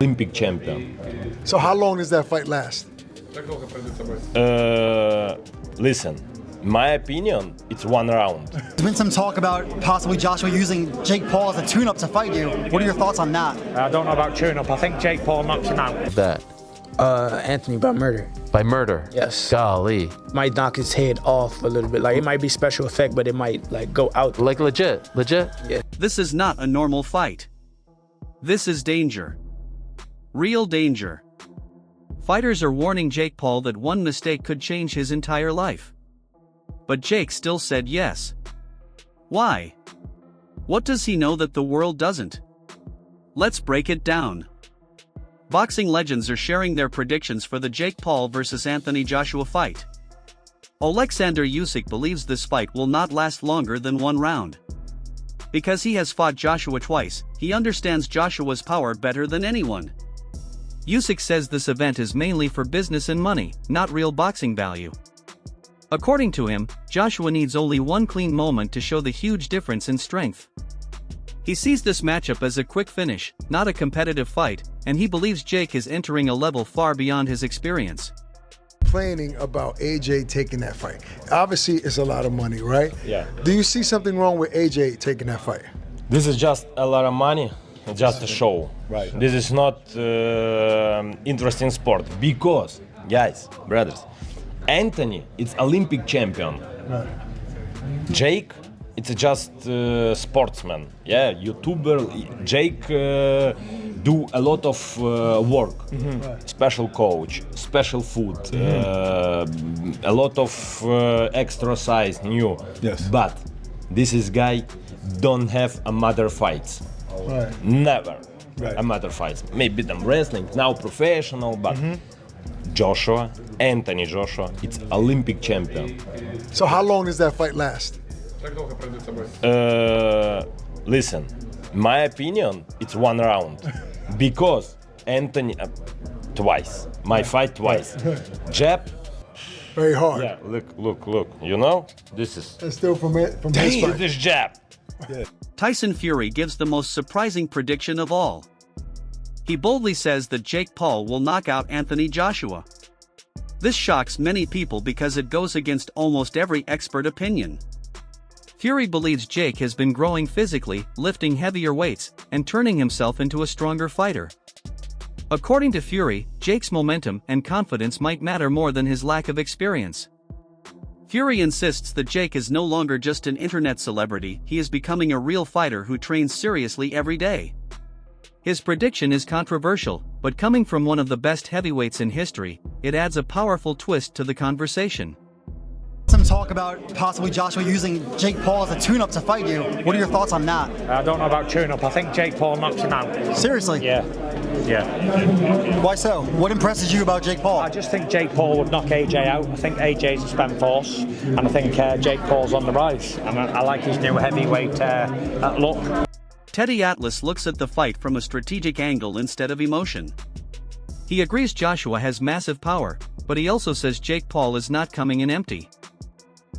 Olympic champion. So how long does that fight last? Listen, my opinion, it's 1 round. There's been some talk about possibly Joshua using Jake Paul as a tune-up to fight you. What are your thoughts on that? I don't know about tune-up. I think Jake Paul knocks him out. That. Anthony by murder. By murder? Yes. Golly. Might knock his head off a little bit. Like, it might be special effect, but it might, like, go out. Like legit? Yeah. This is not a normal fight. This is danger. Real danger. Fighters are warning Jake Paul that one mistake could change his entire life. But Jake still said yes. Why? What does he know that the world doesn't? Let's break it down. Boxing legends are sharing their predictions for the Jake Paul vs. Anthony Joshua fight. Alexander Usyk believes this fight will not last longer than 1 round. Because he has fought Joshua twice, he understands Joshua's power better than anyone. Usyk says this event is mainly for business and money, not real boxing value. According to him, Joshua needs only one clean moment to show the huge difference in strength. He sees this matchup as a quick finish, not a competitive fight, and he believes Jake is entering a level far beyond his experience. Complaining about AJ taking that fight. Obviously, it's a lot of money, right? Yeah. Do you see something wrong with AJ taking that fight? This is just a lot of money, just a show. Right. This is not interesting sport because, guys, brothers, Anthony is Olympic champion. Right. Jake, it's just sportsman. Yeah, YouTuber. Jake do a lot of work. Special coach, special food, a lot of exercise, new. Yes. But this is guy don't have a mother fights. Right. Never Right. a mother fights. Maybe them wrestling now professional, but Joshua, Anthony Joshua, it's Olympic champion. So how long does that fight last? Listen, my opinion, it's 1 round. Because Anthony, twice. My fight twice. Jab, Very hard. yeah, look. You know, this is. And still from his fight. This jab. Tyson Fury gives the most surprising prediction of all. He boldly says that Jake Paul will knock out Anthony Joshua. This shocks many people because it goes against almost every expert opinion. Fury believes Jake has been growing physically, lifting heavier weights, and turning himself into a stronger fighter. According to Fury, Jake's momentum and confidence might matter more than his lack of experience. Fury insists that Jake is no longer just an internet celebrity, he is becoming a real fighter who trains seriously every day. His prediction is controversial, but coming from one of the best heavyweights in history, it adds a powerful twist to the conversation. Some talk about possibly Joshua using Jake Paul as a tune-up to fight you. What are your thoughts on that? I don't know about tune-up. I think Jake Paul knocks him out. Seriously? Yeah. Why so? What impresses you about Jake Paul? I just think Jake Paul would knock AJ out. I think AJ's a spent force, and I think Jake Paul's on the rise. And I like his new heavyweight look. Teddy Atlas looks at the fight from a strategic angle instead of emotion. He agrees Joshua has massive power, but he also says Jake Paul is not coming in empty.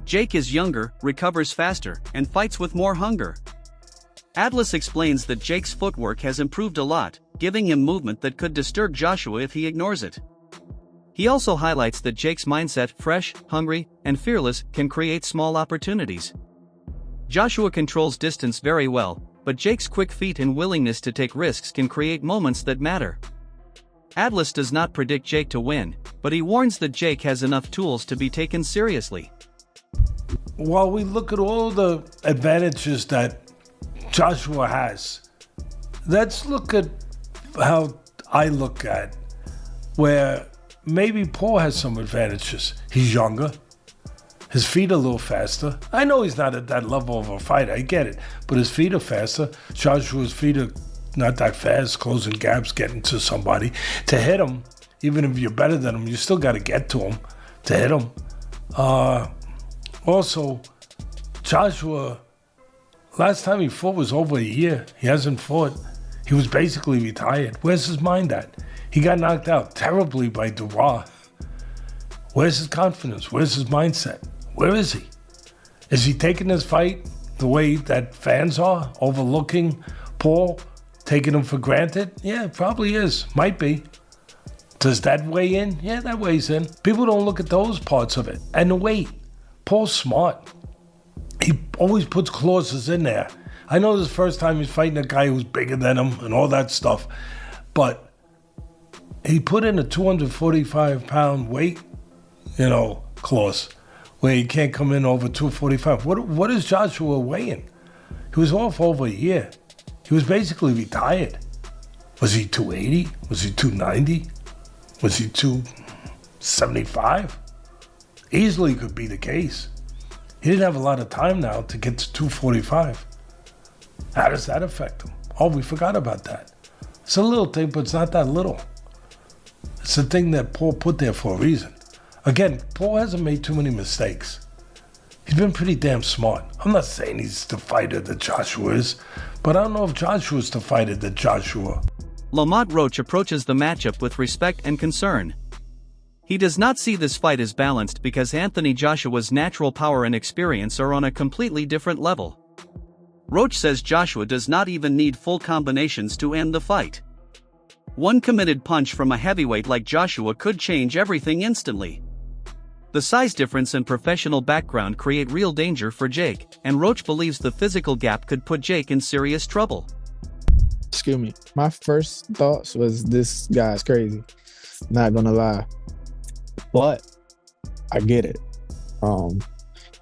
Jake is younger, recovers faster, and fights with more hunger. Atlas explains that Jake's footwork has improved a lot, giving him movement that could disturb Joshua if he ignores it. He also highlights that Jake's mindset, fresh, hungry, and fearless, can create small opportunities. Joshua controls distance very well, but Jake's quick feet and willingness to take risks can create moments that matter. Atlas does not predict Jake to win, but he warns that Jake has enough tools to be taken seriously. While we look at all the advantages that Joshua has, let's look at how I look at where maybe Paul has some advantages. He's younger. His feet are a little faster. I know he's not at that level of a fighter, I get it, but his feet are faster. Joshua's feet are not that fast, closing gaps, getting to somebody. To hit him, even if you're better than him, you still got to get to him to hit him. Also, Joshua, last time he fought was over a year. He hasn't fought. He was basically retired. Where's his mind at? He got knocked out terribly by Dubois. Where's his confidence? Where's his mindset? Where is he? Is he taking this fight the way that fans are, overlooking Paul taking him for granted? Yeah, it probably is. Might be. Does that weigh in? Yeah, that weighs in. People don't look at those parts of it. And the weight. Paul's smart. He always puts clauses in there. I know this is the first time he's fighting a guy who's bigger than him and all that stuff, but he put in a 245-pound weight, clause where he can't come in over 245. What is Joshua weighing? He was off over a year. He was basically retired. Was he 280? Was he 290? Was he 275? Easily could be the case. He didn't have a lot of time now to get to 245. How does that affect him? Oh, we forgot about that. It's a little thing, but it's not that little. It's the thing that Paul put there for a reason. Again, Paul hasn't made too many mistakes. He's been pretty damn smart. I'm not saying he's the fighter that Joshua is, but I don't know if Joshua's the fighter that Joshua. Lamont Roach approaches the matchup with respect and concern. He does not see this fight as balanced because Anthony Joshua's natural power and experience are on a completely different level. Roach says Joshua does not even need full combinations to end the fight. One committed punch from a heavyweight like Joshua could change everything instantly. The size difference and professional background create real danger for Jake, and Roach believes the physical gap could put Jake in serious trouble. Excuse me. My first thoughts was this guy's crazy. Not gonna lie. But I get it.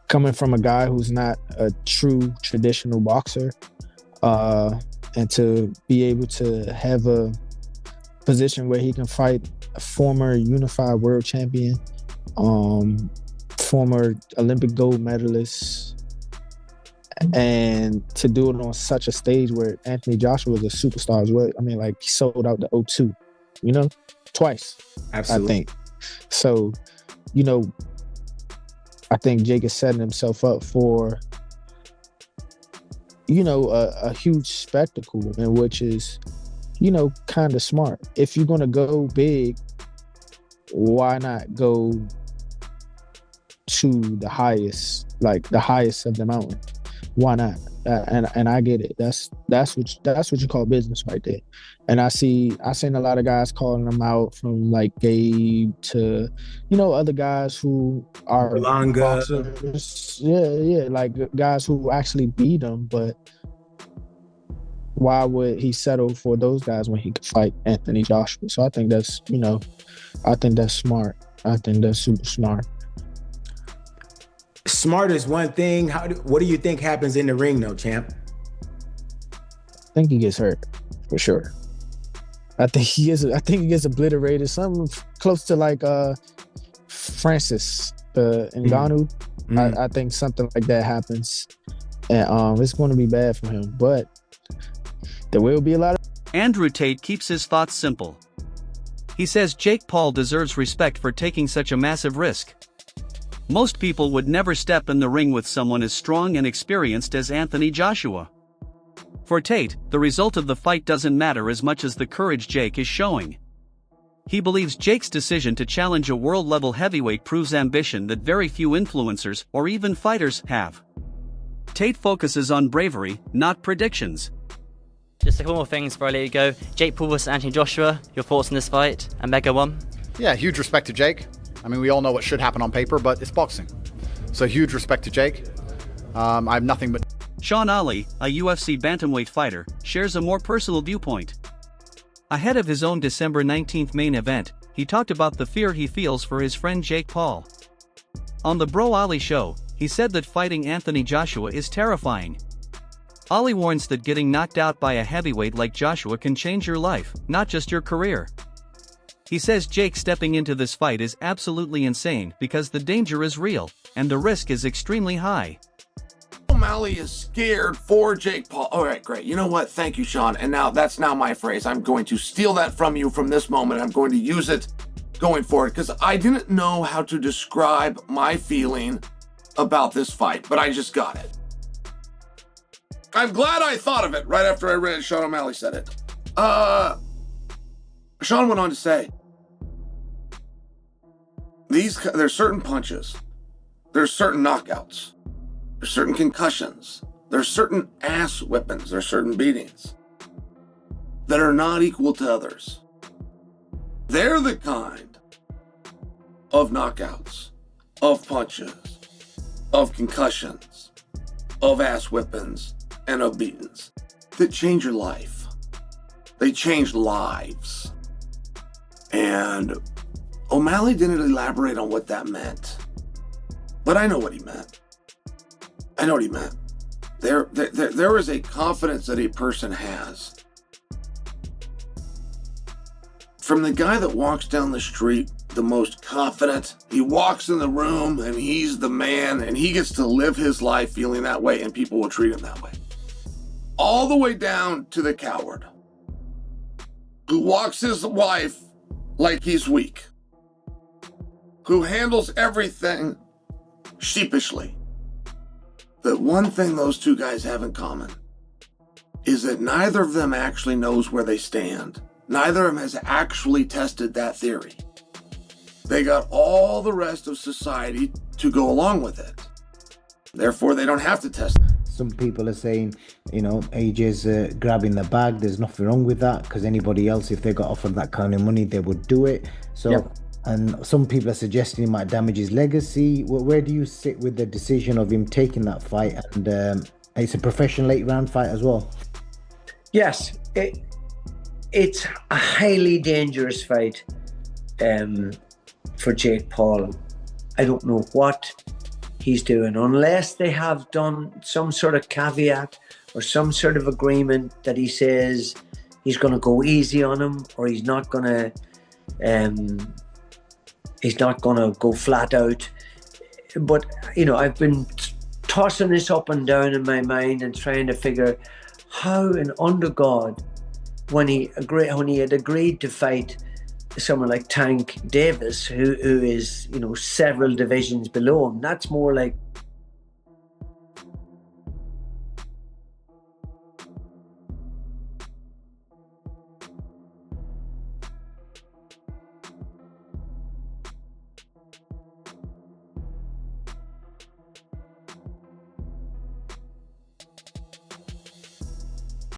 Coming from a guy who's not a true traditional boxer, and to be able to have a position where he can fight a former unified world champion, former Olympic gold medalist, and to do it on such a stage where Anthony Joshua was a superstar as well. I mean, like, he sold out the O2, twice. Absolutely. I think. So, I think Jake is setting himself up for, a huge spectacle, and which is, kind of smart. If you're going to go big, why not go to the highest of the mountain? Why not? And I get it. That's what you call business right there. And I seen a lot of guys calling them out, from like Gabe to, other guys who are boxers. Yeah, like guys who actually beat them. But why would he settle for those guys when he could fight Anthony Joshua? So I think that's, smart. I think that's super smart. Smart is one thing. What do you think happens in the ring, though, champ? I think he gets hurt for sure. I think he gets obliterated. Something close to like Francis Ngannou. I think something like that happens, and it's going to be bad for him. But there will be a lot of. Andrew Tate keeps his thoughts simple. He says Jake Paul deserves respect for taking such a massive risk. Most people would never step in the ring with someone as strong and experienced as Anthony Joshua. For Tate, the result of the fight doesn't matter as much as the courage Jake is showing. He believes Jake's decision to challenge a world-level heavyweight proves ambition that very few influencers or even fighters have. Tate focuses on bravery, not predictions. Just a couple more things before I let you go. Jake Paul versus Anthony Joshua, your thoughts on this fight? And Mega One? Yeah, huge respect to Jake. I mean, we all know what should happen on paper, but it's boxing. So huge respect to Jake. I have nothing but... Sean Ali, a UFC bantamweight fighter, shares a more personal viewpoint. Ahead of his own December 19th main event, he talked about the fear he feels for his friend Jake Paul. On the Bro Ali show, he said that fighting Anthony Joshua is terrifying. Ali warns that getting knocked out by a heavyweight like Joshua can change your life, not just your career. He says Jake stepping into this fight is absolutely insane because the danger is real, and the risk is extremely high. O'Malley is scared for Jake Paul. All right, great. You know what? Thank you, Sean. And now that's now my phrase. I'm going to steal that from you from this moment. I'm going to use it going forward because I didn't know how to describe my feeling about this fight, but I just got it. I'm glad I thought of it right after I read Sean O'Malley said it. Sean went on to say, there's certain punches, there's certain knockouts, there's certain concussions, there's certain ass whippings, there's certain beatings. that are not equal to others. They're the kind of knockouts, of punches, of concussions, of ass whippings, and of beatings that change your life. They change lives. And O'Malley didn't elaborate on what that meant. But I know what he meant. I know what he meant. There is a confidence that a person has. From the guy that walks down the street, the most confident, he walks in the room and he's the man and he gets to live his life feeling that way and people will treat him that way. All the way down to the coward who walks his wife like he's weak, who handles everything sheepishly. But one thing those two guys have in common is that neither of them actually knows where they stand. Neither of them has actually tested that theory. They got all the rest of society to go along with it. Therefore, they don't have to test it. Some people are saying, AJ's grabbing the bag. There's nothing wrong with that because anybody else, if they got offered that kind of money, they would do it. So, Yep. And some people are suggesting it might damage his legacy. Where do you sit with the decision of him taking that fight? And it's a professional 8-round fight as well. Yes, it's a highly dangerous fight for Jake Paul. I don't know what he's doing unless they have done some sort of caveat or some sort of agreement that he says he's going to go easy on him or he's not going to go flat out. But I've been tossing this up and down in my mind and trying to figure how and under God, when he had agreed to fight someone like Tank Davis, who is several divisions below him, that's more like